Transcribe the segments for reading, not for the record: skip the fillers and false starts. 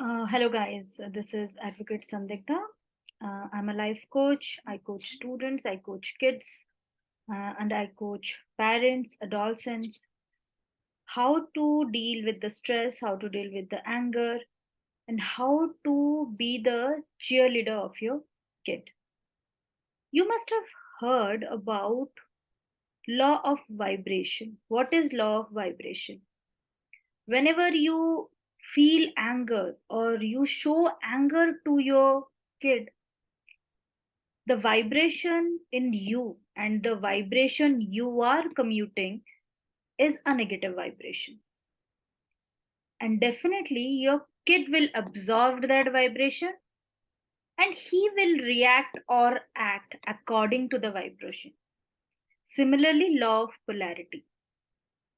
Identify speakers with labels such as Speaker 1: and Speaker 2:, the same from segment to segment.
Speaker 1: Hello, guys. This is Advocate Sandikta. I'm a life coach. I coach students, I coach kids, and I coach parents, adolescents, how to deal with the stress, how to deal with the anger, and how to be the cheerleader of your kid. You must have heard about law of vibration. What is law of vibration? Whenever you feel anger or you show anger to your kid, the vibration in you and the vibration you are commuting is a negative vibration. And definitely, your kid will absorb that vibration and he will react or act according to the vibration. Similarly, law of polarity.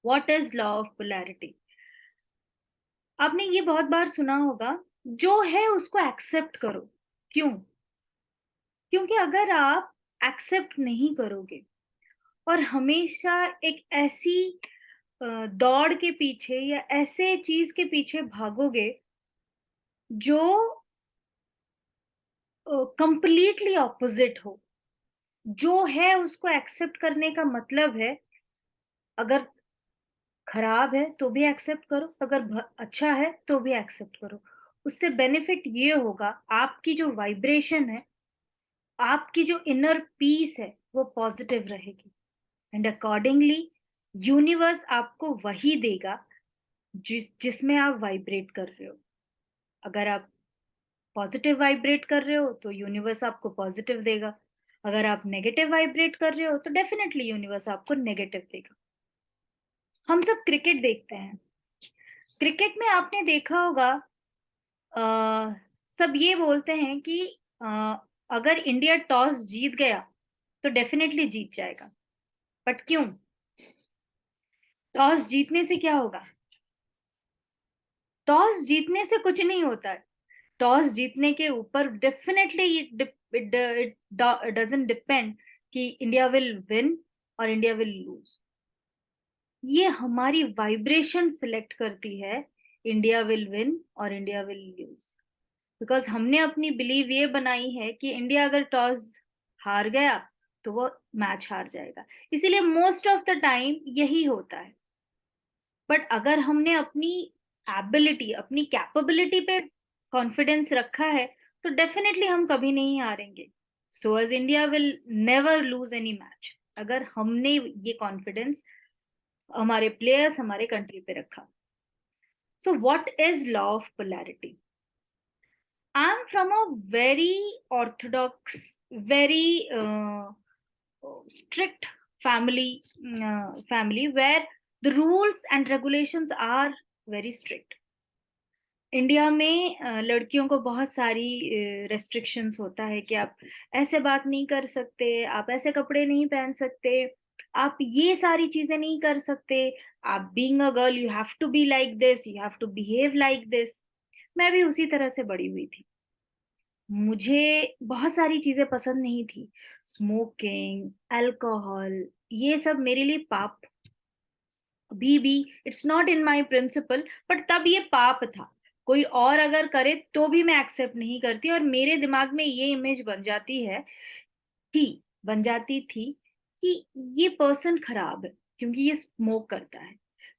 Speaker 1: What is law of polarity? आपने ये बहुत बार सुना होगा, जो है उसको accept करो. क्यों? क्योंकि अगर आप एक्सेप्ट नहीं करोगे और हमेशा एक ऐसी दौड़ के पीछे या ऐसे चीज के पीछे भागोगे जो कंप्लीटली ऑपोजिट हो, जो है उसको एक्सेप्ट करने का मतलब है, अगर खराब है तो भी एक्सेप्ट करो, अगर अच्छा है तो भी एक्सेप्ट करो. उससे बेनिफिट ये होगा, आपकी जो वाइब्रेशन है, आपकी जो इनर पीस है, वो पॉजिटिव रहेगी एंड अकॉर्डिंगली यूनिवर्स आपको वही देगा जिसमें आप वाइब्रेट कर रहे हो. अगर आप पॉजिटिव वाइब्रेट कर रहे हो तो यूनिवर्स आपको पॉजिटिव देगा. अगर आप नेगेटिव वाइब्रेट कर रहे हो तो डेफिनेटली यूनिवर्स आपको नेगेटिव देगा. हम सब क्रिकेट देखते हैं. क्रिकेट में आपने देखा होगा, अ, सब ये बोलते हैं कि अगर इंडिया टॉस जीत गया तो डेफिनेटली जीत जाएगा. बट क्यों? टॉस जीतने से क्या होगा? टॉस जीतने से कुछ नहीं होता है. टॉस जीतने के ऊपर डेफिनेटली इट डजंट डिपेंड कि इंडिया विल विन और इंडिया विल लूज. ये हमारी वाइब्रेशन सिलेक्ट करती है इंडिया विल विन और इंडिया विल लूज. बिकॉज हमने अपनी बिलीव ये बनाई है कि इंडिया अगर टॉस हार गया तो वो मैच हार जाएगा. इसीलिए मोस्ट ऑफ द टाइम यही होता है. बट अगर हमने अपनी एबिलिटी, अपनी कैपेबिलिटी पे कॉन्फिडेंस रखा है तो डेफिनेटली हम कभी नहीं हारेंगे. So as India will never lose any match, अगर हमने ये कॉन्फिडेंस हमारे प्लेयर्स, हमारे कंट्री पे रखा. So what is law of polarity? I am from a very Orthodox, very strict family where the rules and regulations are very strict. India में लड़कियों को बहुत सारी रेस्ट्रिक्शंस होता है कि आप ऐसे बात नहीं कर सकते, आप ऐसे कपड़े नहीं पहन सकते, आप ये सारी चीजें नहीं कर सकते, आप being a girl you have to be like this, you have to behave like this. मैं भी उसी तरह से बड़ी हुई थी. मुझे बहुत सारी चीजें पसंद नहीं थी. स्मोकिंग, अल्कोहल, ये सब मेरे लिए पाप. अभी भी it's not in my principle, but तब ये पाप था. कोई और अगर करे तो भी मैं एक्सेप्ट नहीं करती और मेरे दिमाग में ये इमेज बन जाती थी कि ये पर्सन खराब है क्योंकि ये स्मोक करता है,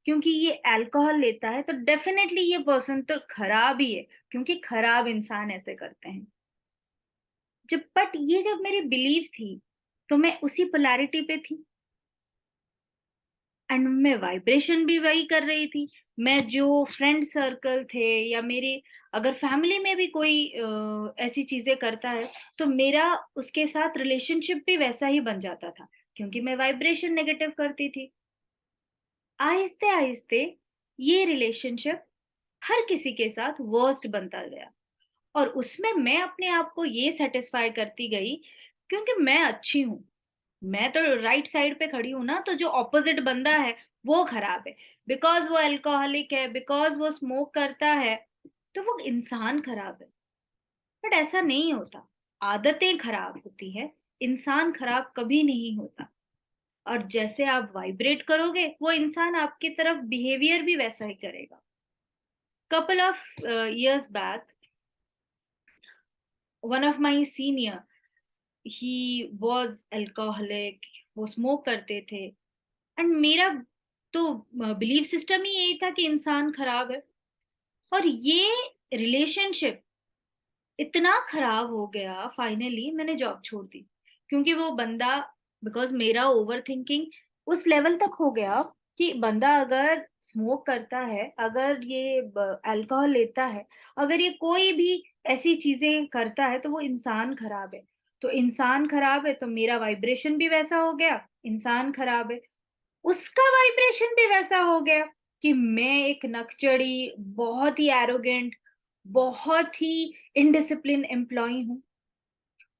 Speaker 1: क्योंकि ये अल्कोहल लेता है, तो डेफिनेटली ये पर्सन तो खराब ही है क्योंकि खराब इंसान ऐसे करते हैं. जब मेरी बिलीव थी तो मैं उसी पोलैरिटी पे थी एंड मैं वाइब्रेशन भी वही कर रही थी. मैं जो फ्रेंड सर्कल थे या मेरे अगर फैमिली में भी कोई ऐसी चीजें करता है तो मेरा उसके साथ रिलेशनशिप भी वैसा ही बन जाता था क्योंकि मैं वाइब्रेशन नेगेटिव करती थी. आहिस्ते आहिस्ते ये रिलेशनशिप हर किसी के साथ वर्स्ट बनता गया और उसमें मैं अपने आप को ये सेटिस्फाई करती गई क्योंकि मैं अच्छी हूँ, मैं तो राइट साइड पे खड़ी हूँ ना, तो जो ऑपोजिट बंदा है वो खराब है, बिकॉज वो अल्कोहलिक है, बिकॉज वो स्मोक करता है, तो वो इंसान खराब है. बट ऐसा नहीं होता. आदतें खराब होती है, इंसान खराब कभी नहीं होता. और जैसे आप वाइब्रेट करोगे वो इंसान आपकी तरफ बिहेवियर भी वैसा ही करेगा. couple of years back, one of my senior, he was alcoholic, वो स्मोक करते थे, एंड मेरा तो बिलीफ सिस्टम ही यही था कि इंसान खराब है। और ये रिलेशनशिप इतना खराब हो गया, फाइनली मैंने जॉब छोड़ दी, क्योंकि वो बंदा, बिकॉज मेरा ओवर थिंकिंग उस लेवल तक हो गया कि बंदा अगर स्मोक करता है, अगर ये अल्कोहल लेता है, अगर ये कोई भी ऐसी चीजें करता है, तो वो इंसान खराब है। तो इंसान खराब है तो मेरा वाइब्रेशन भी वैसा हो गया, इंसान खराब है, उसका वाइब्रेशन भी वैसा हो गया कि मैं एक नकचड़ी, बहुत ही एरोगेंट, बहुत ही इनडिसिप्लिन एम्प्लॉय हूँ।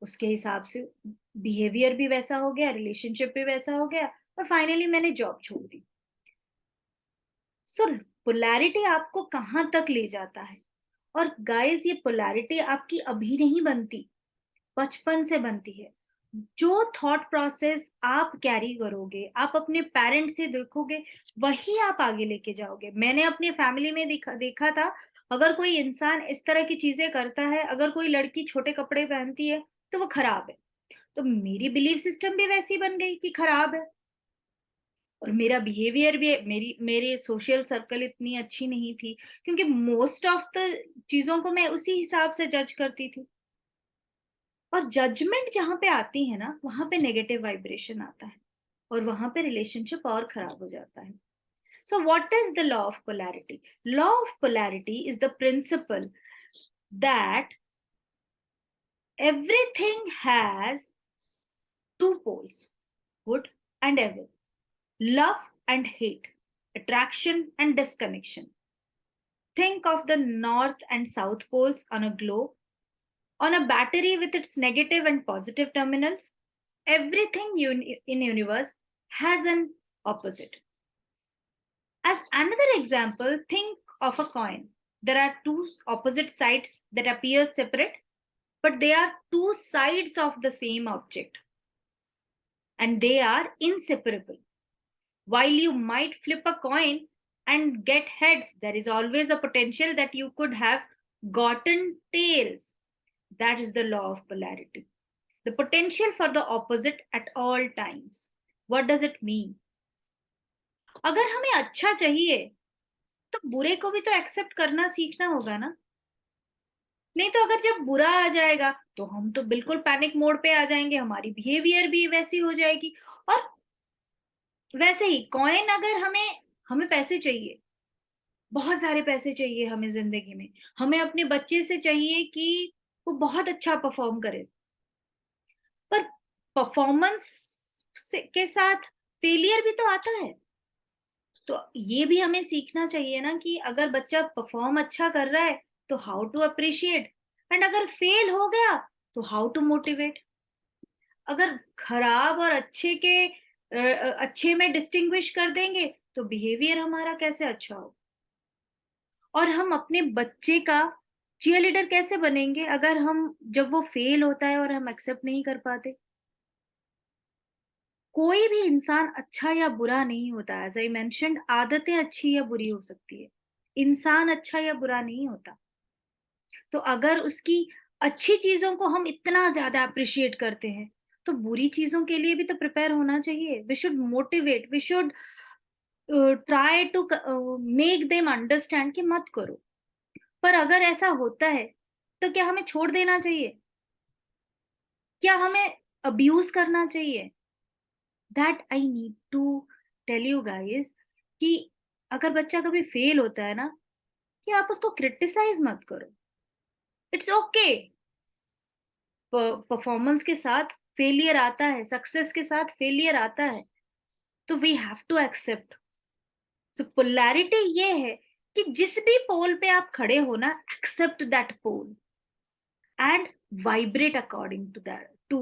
Speaker 1: उसके हिसाब से बिहेवियर भी वैसा हो गया, रिलेशनशिप भी वैसा हो गया, और फाइनली मैंने जॉब छोड़ दी। सो पोलैरिटी आपको कहाँ तक ले जाता है? और गाइस, ये पोलैरिटी आपकी अभी नहीं बनती, बचपन से बनती है। जो थॉट प्रोसेस आप कैरी करोगे, आप अपने पेरेंट्स से देखोगे, वही आप आगे लेके जाओगे। मैंने अपनी फैमिली में देखा था, अगर कोई इंसान इस तरह की चीजें करता है, अगर कोई लड़की छोटे कपड़े पहनती है, तो वो खराब है। तो मेरी बिलीफ सिस्टम भी वैसी बन गई कि खराब है, और मेरा बिहेवियर भी, मेरे सोशल सर्कल इतनी अच्छी नहीं थी, क्योंकि मोस्ट ऑफ द चीजों को मैं उसी हिसाब से जज करती थी। और जजमेंट जहां पे आती है ना, वहां पे नेगेटिव वाइब्रेशन आता है, और वहां पे रिलेशनशिप और खराब हो जाता है। So what is the law of polarity? Law of polarity is the principal that everything has two poles, good and evil, love and hate, attraction and disconnection. Think of the north and south poles on a globe, on a battery with its negative and positive terminals. Everything in universe has an opposite. As another example, think of a coin. There are two opposite sides that appear separate, but they are two sides of the same object, and they are inseparable. While you might flip a coin and get heads, there is always a potential that you could have gotten tails. That is the law of polarity. The potential for the opposite at all times. What does it mean? अगर हमें अच्छा चाहिए, तो बुरे को भी तो accept करना सीखना होगा ना। नहीं तो अगर जब बुरा आ जाएगा, तो हम तो बिल्कुल पैनिक मोड पे आ जाएंगे, हमारी बिहेवियर भी वैसी हो जाएगी। और वैसे ही कॉइन, अगर हमें हमें पैसे चाहिए, बहुत सारे पैसे चाहिए हमें जिंदगी में, हमें अपने बच्चे से चाहिए कि वो बहुत अच्छा परफॉर्म करे, पर परफॉर्मेंस के साथ फेलियर भी तो आता है। तो ये भी हमें सीखना चाहिए ना कि अगर बच्चा परफॉर्म अच्छा कर रहा है, तो हाउ टू अप्रिशिएट, एंड अगर फेल हो गया, तो हाउ टू मोटिवेट। अगर खराब और अच्छे के अच्छे में डिस्टिंग्विश कर देंगे, तो बिहेवियर हमारा कैसे अच्छा हो? और हम अपने बच्चे का चीयर लीडर कैसे बनेंगे, अगर हम, जब वो फेल होता है और हम एक्सेप्ट नहीं कर पाते? कोई भी इंसान अच्छा या बुरा नहीं होता। एज आई मेंशन्ड, आदतें अच्छी या बुरी हो सकती है, इंसान अच्छा या बुरा नहीं होता। तो अगर उसकी अच्छी चीजों को हम इतना ज्यादा अप्रिशिएट करते हैं, तो बुरी चीजों के लिए भी तो प्रिपेयर होना चाहिए। We should motivate, we should try to make them understand कि मत करो। पर अगर ऐसा होता है, तो क्या हमें छोड़ देना चाहिए? क्या हमें अब्यूज करना चाहिए? That I need to tell you guys कि अगर बच्चा कभी फेल होता है ना, कि आप उसको क्रिटिसाइज मत करो। इट्स ओके, परफॉर्मेंस के साथ फेलियर आता है, सक्सेस के साथ फेलियर आता है, तो we have to accept. So polarity ये है कि जिस भी पोल पे आप खड़े हो ना, accept that pole and vibrate according to that, to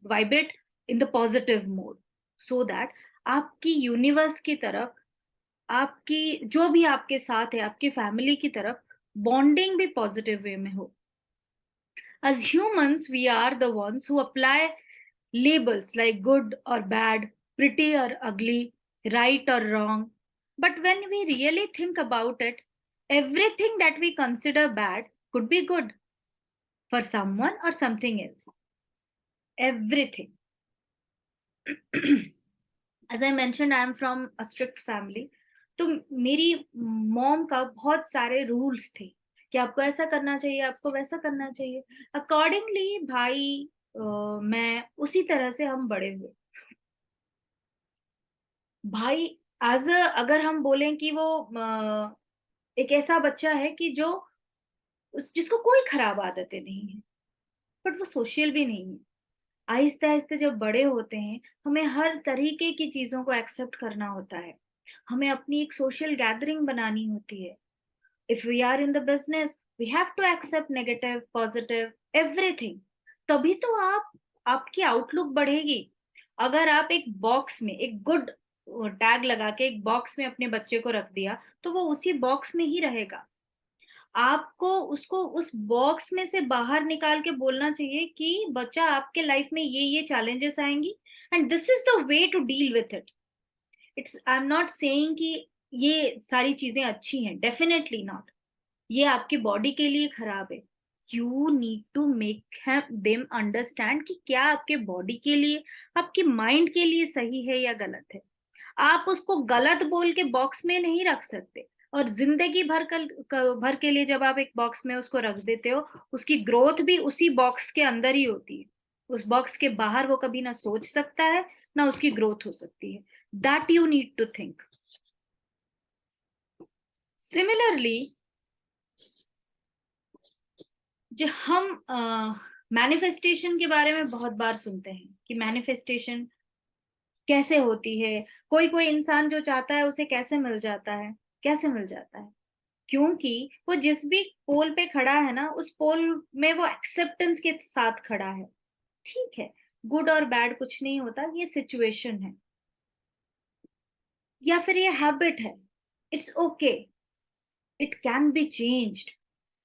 Speaker 1: vibrate in the positive mode, so that आपकी यूनिवर्स की तरफ, आपकी जो भी आपके साथ है, आपकी फैमिली की तरफ बॉन्डिंग भी पॉजिटिव वे में हो। as humans we are the ones who apply labels like good or bad, pretty or ugly, right or wrong, but when we really think about it, Everything that we consider bad could be good for someone or something else. Everything. As I mentioned, I am from a strict family. तो मेरी mom का बहुत सारे rules थे कि आपको ऐसा करना चाहिए, आपको वैसा करना चाहिए। अकॉर्डिंगली भाई मैं उसी तरह से हम बड़े हुए। भाई एज अ अगर हम बोलें कि वो एक ऐसा बच्चा है कि जो जिसको कोई खराब आदतें नहीं है, बट वो सोशल भी नहीं है। आहिस्ते आहिस्ते जब बड़े होते हैं, हमें हर तरीके की चीजों को एक्सेप्ट करना होता है। हमें अपनी एक सोशल गैदरिंग बनानी होती है। If we are in the business, we have to accept negative positive everything. तभी तो आपकी आउटलुक बढ़ेगी। अगर आप एक बॉक्स में एक गुड टैग लगा के एक बॉक्स में अपने बच्चे को रख दिया, तो वो उसी बॉक्स में ही रहेगा। आपको उसको उस बॉक्स में से बाहर निकाल के बोलना चाहिए कि बच्चा, आपके लाइफ में ये चैलेंजेस आएंगी and this is the way to deal with it. It's I am not saying कि ये सारी चीजें अच्छी हैं, डेफिनेटली नॉट। ये आपकी बॉडी के लिए खराब है। You need to make them understand कि क्या आपके बॉडी के लिए, आपके माइंड के लिए सही है या गलत है। आप उसको गलत बोल के बॉक्स में नहीं रख सकते। और जिंदगी भर के लिए जब आप एक बॉक्स में उसको रख देते हो, उसकी ग्रोथ भी उसी बॉक्स के अंदर ही होती है। उस बॉक्स के बाहर वो कभी ना सोच सकता है, ना उसकी ग्रोथ हो सकती है। That you need to think. Similarly, जो हम मैनिफेस्टेशन के बारे में बहुत बार सुनते हैं कि मैनिफेस्टेशन कैसे होती है, कोई कोई इंसान जो चाहता है उसे कैसे मिल जाता है। कैसे मिल जाता है? क्योंकि वो जिस भी पोल पे खड़ा है ना, उस पोल में वो एक्सेप्टेंस के साथ खड़ा है। ठीक है, गुड और बैड कुछ नहीं होता, ये सिचुएशन है या फिर ये हैबिट है। It's okay, it can be changed.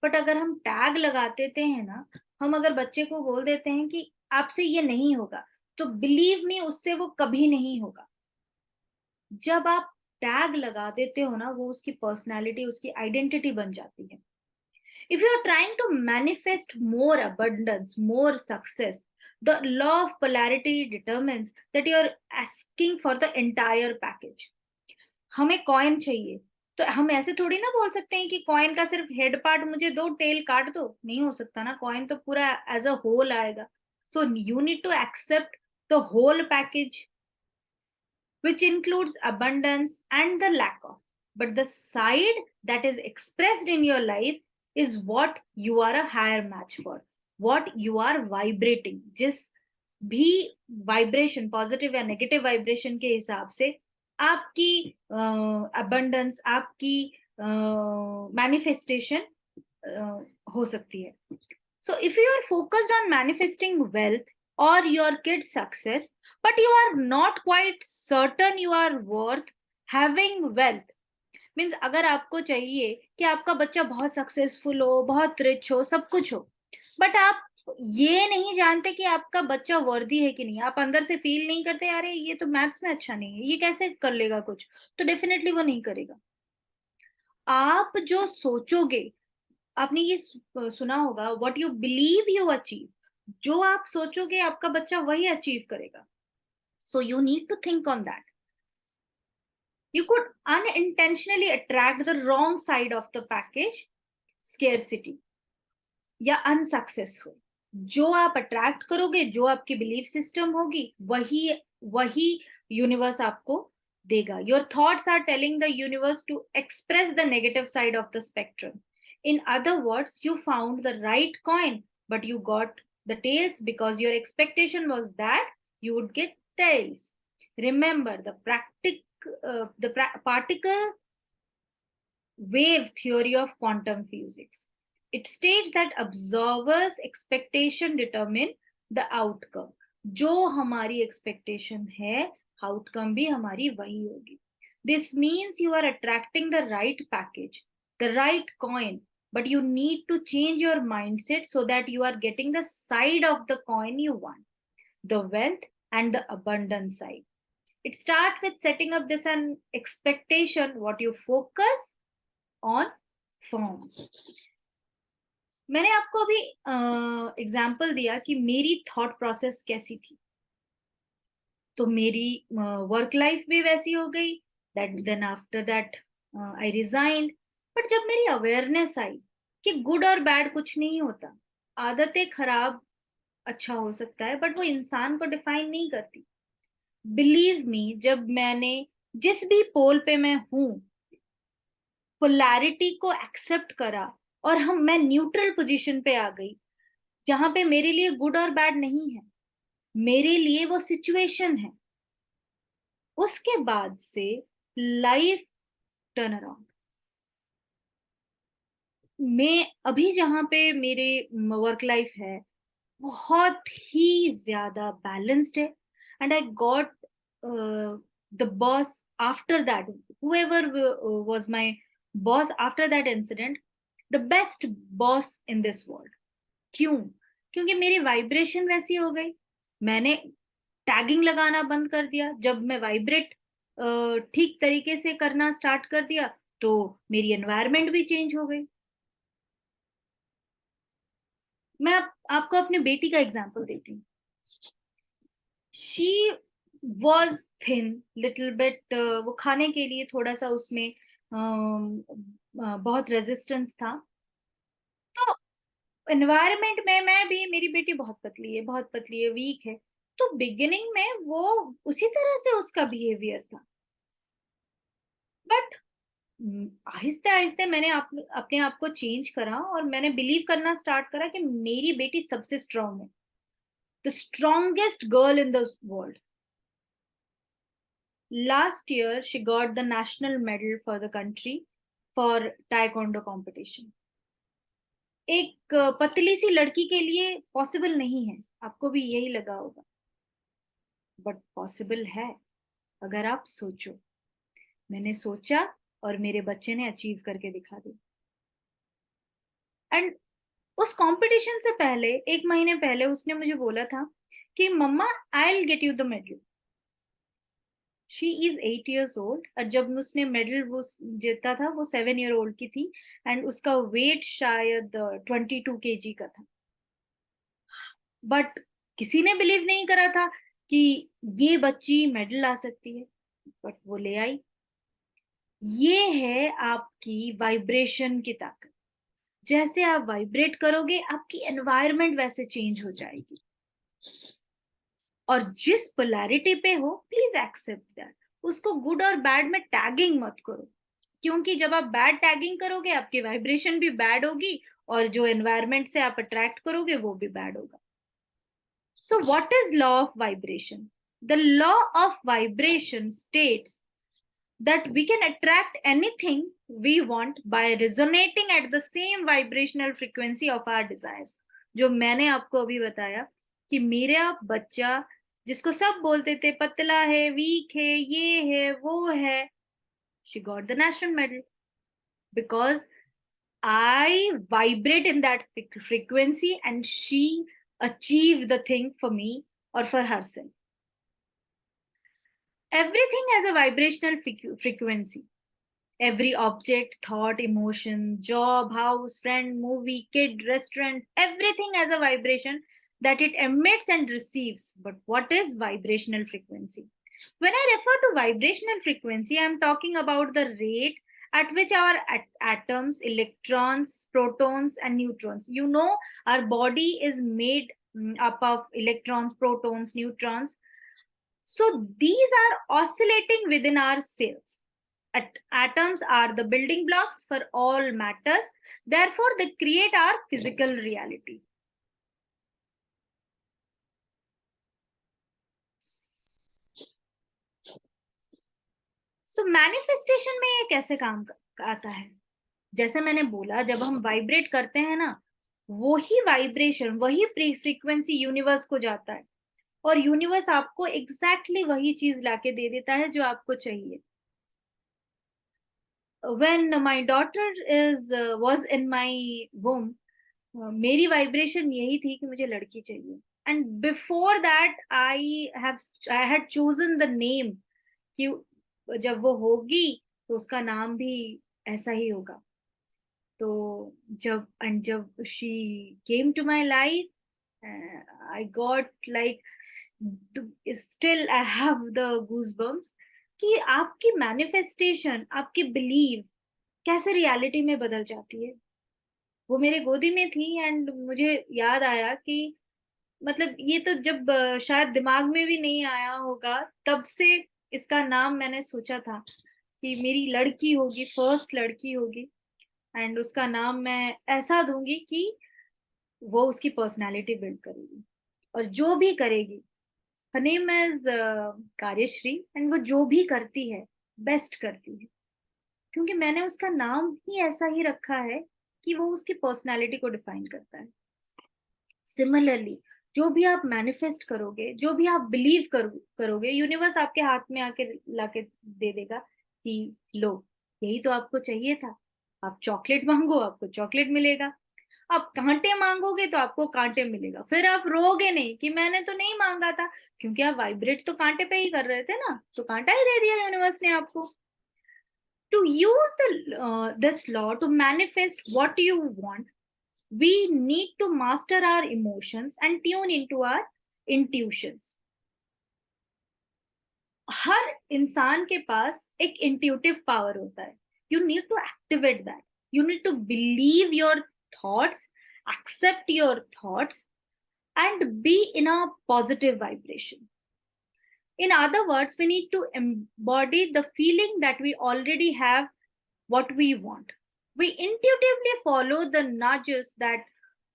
Speaker 1: But अगर हम टैग लगा देते हैं ना, हम अगर बच्चे को बोल देते हैं कि आपसे ये नहीं होगा, तो बिलीव मी, उससे वो कभी नहीं होगा। जब आप टैग लगा देते हो ना, वो उसकी पर्सनैलिटी, उसकी आइडेंटिटी बन जाती है। If you are trying to manifest more abundance, more success, the law of polarity determines that you are asking for the entire package. हमें कॉइन चाहिए, तो हम ऐसे थोड़ी ना बोल सकते हैं कि कॉइन का सिर्फ हेड पार्ट मुझे दो, टेल काट दो। नहीं हो सकता ना, कॉइन तो पूरा एज अ होल आएगा। So you need to accept the whole package, which includes abundance and the lack of. But the side that is expressed in your life is what you are a higher match for, what you are vibrating. जिस भी vibration, positive या negative vibration के हिसाब से आपकी abundance, आपकी manifestation हो सकती है। So if you are focused on manifesting wealth or your kid's success, but you are not quite certain you are worth having wealth, means अगर आपको चाहिए कि आपका बच्चा बहुत सक्सेसफुल हो, बहुत रिच हो, सब कुछ हो, बट आप ये नहीं जानते कि आपका बच्चा वर्दी है कि नहीं, आप अंदर से फील नहीं करते, अरे ये तो मैथ्स में अच्छा नहीं है, ये कैसे कर लेगा कुछ, तो डेफिनेटली वो नहीं करेगा। आप जो सोचोगे, आपने ये सुना होगा, what you believe you achieve. जो आप सोचोगे आपका बच्चा वही अचीव करेगा। So you need to think on that. You could unintentionally attract the wrong side of the package, scarcity या अनसक्सेसफुल। जो आप अट्रैक्ट करोगे, जो आपकी बिलीफ सिस्टम होगी, वही वही यूनिवर्स आपको देगा। Your thoughts are telling the universe to express the negative side of the spectrum. In other words, you found the right coin, but you got the tails because your expectation was that you would get tails. Remember the particle wave theory of quantum physics. It states that observers' expectation determine the outcome. जो हमारी expectation है, outcome भी हमारी वही होगी. This means you are attracting the right package, the right coin, but you need to change your mindset so that you are getting the side of the coin you want, the wealth and the abundance side. It starts with setting up this an expectation, what you focus on forms. मैंने आपको अभी example दिया कि मेरी thought process कैसी थी, तो मेरी वर्क लाइफ भी वैसी हो गई। That then after that I resigned. But जब मेरी अवेयरनेस आई कि गुड और बैड कुछ नहीं होता, आदतें खराब अच्छा हो सकता है बट वो इंसान को डिफाइन नहीं करती। बिलीव मी, जब मैंने जिस भी पोल पे मैं हूं, पोलैरिटी को एक्सेप्ट करा और मैं न्यूट्रल पोजीशन पे आ गई, जहां पे मेरे लिए गुड और बैड नहीं है, मेरे लिए वो सिचुएशन है, उसके बाद से लाइफ टर्न अराउंड। मैं अभी जहां पे मेरे वर्क लाइफ है, बहुत ही ज्यादा बैलेंस्ड है। And I got the boss after that, whoever was my boss after that incident, the best boss in this world। क्यों? क्योंकि मेरी वाइब्रेशन वैसी हो गई। मैंने टैगिंग लगाना बंद कर दिया। जब मैं वाइब्रेट ठीक तरीके से करना स्टार्ट कर दिया, तो मेरी एनवायरनमेंट भी चेंज हो गई। मैं आपको अपनी बेटी का एग्जांपल देती हूँ। She was thin little bit. वो खाने के लिए थोड़ा सा उसमें बहुत रेजिस्टेंस था। तो एनवायरनमेंट में, मैं भी, मेरी बेटी बहुत पतली है, बहुत पतली है, वीक है। तो बिगिनिंग में वो उसी तरह से उसका बिहेवियर था। बट आहिस्ते आहिस्ते मैंने अपने आप को चेंज करा और मैंने बिलीव करना स्टार्ट करा कि मेरी बेटी सबसे स्ट्रांग है, the strongest girl in the world. Last year, she got the national medal for the country for taekwondo competition। एक पतली सी लड़की के लिए पॉसिबल नहीं है, आपको भी यही लगा होगा, बट पॉसिबल है अगर आप सोचो। मैंने सोचा और मेरे बच्चे ने अचीव करके दिखा दिया। एंड उस कंपटीशन से पहले, एक महीने पहले, उसने मुझे बोला था कि mamma, I will get you the medal. She is 8 years old, और जब उसने मेडल वो जीता था, वो 7 year old की थी। एंड उसका वेट शायद 22 kg का था। बट किसी ने बिलीव नहीं करा था कि ये बच्ची मेडल ला सकती है, बट वो ले आई। ये है आपकी वाइब्रेशन की ताकत। जैसे आप वाइब्रेट करोगे, आपकी एनवायरनमेंट वैसे चेंज हो जाएगी। और जिस पोलैरिटी पे हो, प्लीज एक्सेप्ट दैट। उसको गुड और बैड में टैगिंग मत करो, क्योंकि जब आप बैड टैगिंग करोगे, आपकी वाइब्रेशन भी बैड होगी और जो एनवायरनमेंट से आप अट्रैक्ट करोगे वो भी बैड होगा। So what is law of vibration? The law of vibration states that we can attract anything we want by resonating at the same vibrational frequency of our desires। जो मैंने आपको अभी बताया कि मेरा बच्चा, जिसको सब बोलते थे पतला है, वीक है, ये है, वो है, she got the national medal because I vibrate in that frequency and she achieved the thing for me or for herself। Everything has a vibrational frequency। Every object, thought, emotion, job, house, friend, movie, kid, restaurant, everything has a vibration that it emits and receives. But what is vibrational frequency? When I refer to vibrational frequency, I'm talking about the rate at which our atoms, electrons, protons, and neutrons. You know, our body is made up of electrons, protons, neutrons. So these are oscillating within our cells. Atoms are the building blocks for all matters, therefore they create our physical reality। So manifestation में ये कैसे काम आता है? जैसे मैंने बोला, जब हम वाइब्रेट करते हैं ना, वही वाइब्रेशन, वही फ्रीक्वेंसी यूनिवर्स को जाता है और यूनिवर्स आपको एग्जैक्टली वही चीज लाके दे देता है जो आपको चाहिए। When my daughter was in my womb, मेरी वाइब्रेशन यही थी कि मुझे लड़की चाहिए। And before that I had chosen the name कि जब वो होगी तो उसका नाम भी ऐसा ही होगा। तो जब she came to my life, I got like still I have the goosebumps कि आपकी मैनिफेस्टेशन, आपकी बिलीव कैसे रियलिटी में बदल जाती है। वो मेरे गोदी में थी एंड मुझे याद आया कि मतलब ये तो जब शायद दिमाग में भी नहीं आया होगा, तब से इसका नाम मैंने सोचा था कि मेरी लड़की होगी, फर्स्ट लड़की होगी, एंड उसका नाम मैं ऐसा दूंगी कि वो उसकी पर्सनालिटी बिल्ड करेगी, और जो भी करेगी, हर नेम इज कार्यश्री, एंड वो जो भी करती है बेस्ट करती है, क्योंकि मैंने उसका नाम ही ऐसा ही रखा है कि वो उसकी पर्सनालिटी को डिफाइन करता है। सिमिलरली, जो भी आप मैनिफेस्ट करोगे, जो भी आप बिलीव करोगे, यूनिवर्स आपके हाथ में आके लाके दे देगा कि लो, यही तो आपको चाहिए था। आप चॉकलेट मांगो, आपको चॉकलेट मिलेगा। आप कांटे मांगोगे तो आपको कांटे मिलेगा। फिर आप रोगे नहीं कि मैंने तो नहीं मांगा था, क्योंकि आप वाइब्रेट तो कांटे पे ही कर रहे थे ना, तो कांटा ही दे दिया यूनिवर्स ने आपको। To use this law to manifest what you want, we need to master our emotions and tune into our intuitions. हर इंसान के पास एक इंट्यूटिव पावर होता है। You need to activate that. You need to believe your thoughts, accept your thoughts, and be in a positive vibration. In other words, we need to embody the feeling that we already have what we want. We intuitively follow the nudges that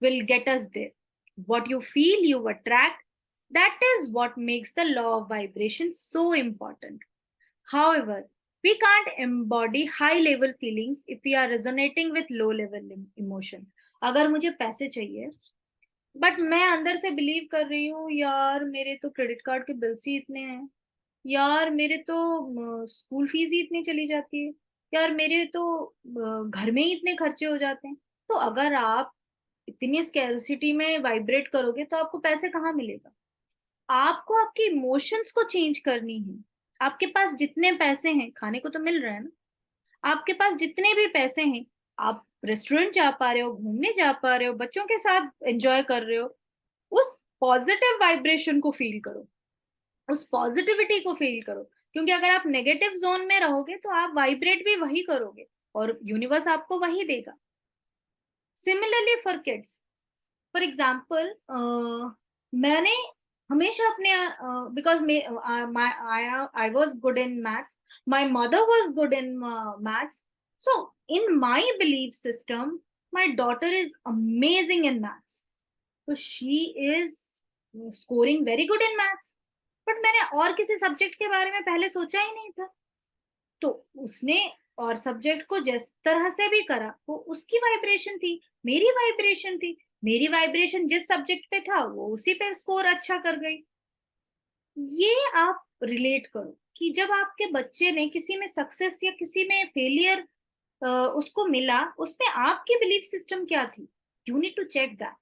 Speaker 1: will get us there. What you feel, you attract. That is what makes the law of vibration so important. However, we can't embody high level feelings if we are resonating with low level emotion. अगर मुझे पैसे चाहिए, but मैं अंदर से believe कर रही हूँ यार मेरे तो क्रेडिट कार्ड के बिल्स ही इतने हैं, यार मेरे तो स्कूल फीस ही इतनी चली जाती है, यार मेरे तो घर में ही इतने खर्चे हो जाते हैं, तो अगर आप इतनी स्कैर्सिटी में वाइब्रेट करोगे तो आपको पैसे कहाँ मिलेगा। आपको आपके इमोशंस को चेंज करनी है। आपके पास जितने पैसे हैं, खाने को तो मिल रहा है ना, आपके पास जितने भी पैसे हैं, आप रेस्टोरेंट जा पा रहे हो, घूमने जा पा रहे हो, बच्चों के साथ एंजॉय कर रहे हो, उस पॉजिटिव वाइब्रेशन को फील करो, उस पॉजिटिविटी को फील करो। क्योंकि अगर आप नेगेटिव जोन में रहोगे तो आप वाइब्रेट भी वही करोगे और यूनिवर्स आपको वही देगा। Similarly for kids, for example, मैंने हमेशा अपने, because I was good in maths, my mother was good in maths, so in my belief system my daughter is amazing in maths, तो she is scoring very good in maths, but मैंने और किसी subject के बारे में पहले सोचा ही नहीं था। तो उसने और सब्जेक्ट को जिस तरह से भी करा, वो उसकी वाइब्रेशन थी, मेरी वाइब्रेशन थी, मेरी वाइब्रेशन जिस सब्जेक्ट पे था वो उसी पे स्कोर अच्छा कर गई। ये आप रिलेट करो कि जब आपके बच्चे ने किसी में सक्सेस या किसी में फेलियर उसको मिला, उसमें आपकी बिलीफ सिस्टम क्या थी। You need to check that.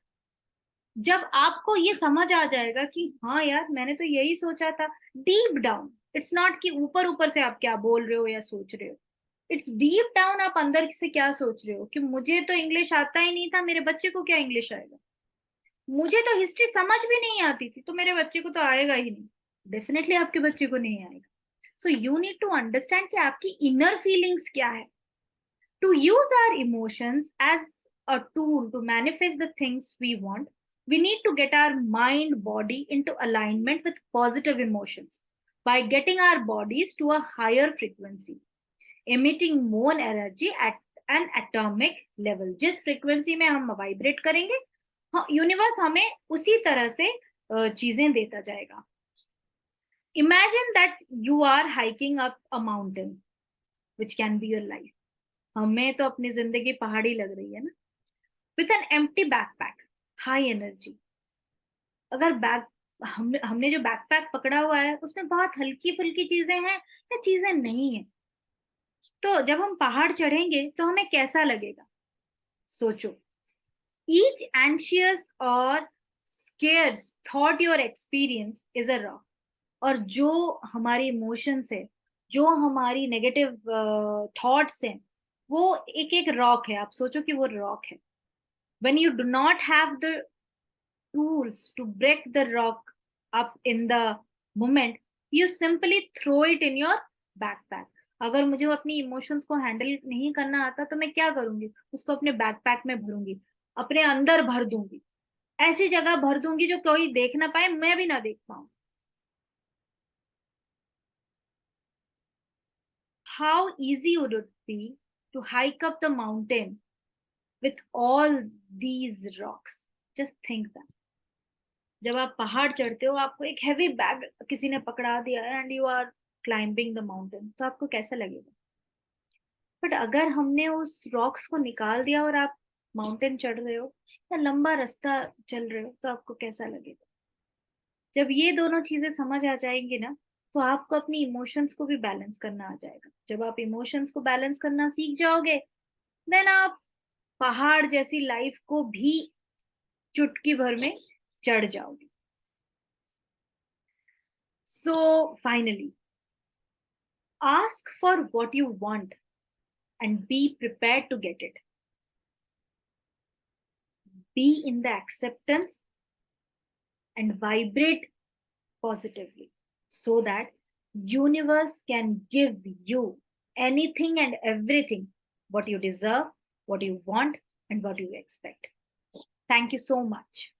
Speaker 1: जब आपको ये समझ आ जाएगा कि हाँ यार मैंने तो यही सोचा था, डीप डाउन, इट्स नॉट कि ऊपर ऊपर से आप क्या बोल रहे हो या सोच रहे हो, इट्स डीप डाउन आप अंदर से क्या सोच रहे हो कि मुझे तो इंग्लिश आता ही नहीं था, मेरे बच्चे को क्या इंग्लिश आएगा, मुझे तो हिस्ट्री समझ भी नहीं आती थी, तो मेरे बच्चे को तो आएगा ही नहीं। डेफिनेटली आपके बच्चे को नहीं आएगा। So you need to understand कि आपकी इनर फीलिंग्स क्या है। To use our emotions as a tool to manifest the things we want, we need to get our mind body into alignment with positive emotions by getting our bodies to a higher frequency, emitting more energy at an atomic level. जिस frequency में हम vibrate करेंगे, universe हमें उसी तरह से चीजें देता जाएगा। Imagine that you are hiking up a mountain, which can be your life. हमें तो अपनी जिंदगी पहाड़ी लग रही है ना, with an empty backpack, high energy. अगर बैग हमने जो बैकपैक पकड़ा हुआ है उसमें बहुत हल्की फुल्की चीजें हैं या चीजें नहीं है, तो जब हम पहाड़ चढ़ेंगे तो हमें कैसा लगेगा। सोचो, ईच एंशियस और scares thought your experience is a rock, और जो हमारी इमोशंस है, जो हमारी नेगेटिव थॉट्स हैं, वो एक एक रॉक है, आप सोचो कि वो रॉक है. When you do not have the tools to break the rock up in the moment, you simply throw it in your backpack. अगर मुझे अपनी इमोशंस को हैंडल नहीं करना आता तो मैं क्या करूंगी, उसको अपने बैकपैक में भरूंगी, अपने अंदर भर दूंगी, ऐसी जगह भर दूंगी जो कोई देख ना पाए, मैं भी ना देख पाऊं. How easy would it be to hike up the mountain with all these rocks? Just think that. जब आप पहाड़ चढ़ते हो, आपको एक हैवी बैग किसी ने पकड़ा दिया है and you are climbing the mountain, तो आपको कैसा लगेगा. बट अगर हमने उस रॉक्स को निकाल दिया और आप माउंटेन चढ़ रहे हो या लंबा रास्ता चल रहे हो, तो आपको कैसा लगेगा. जब ये दोनों चीजें समझ आ जाएंगी ना, तो आपको अपनी इमोशंस को भी बैलेंस करना आ जाएगा. जब आप इमोशंस को बैलेंस करना सीख जाओगे, देन आप पहाड़ जैसी लाइफ को भी चुटकी भर में चढ़ जाओगे. So finally, ask for what you want and be prepared to get it. Be in the acceptance and vibrate positively so that universe can give you anything and everything what you deserve, what you want, and what you expect. Thank you so much.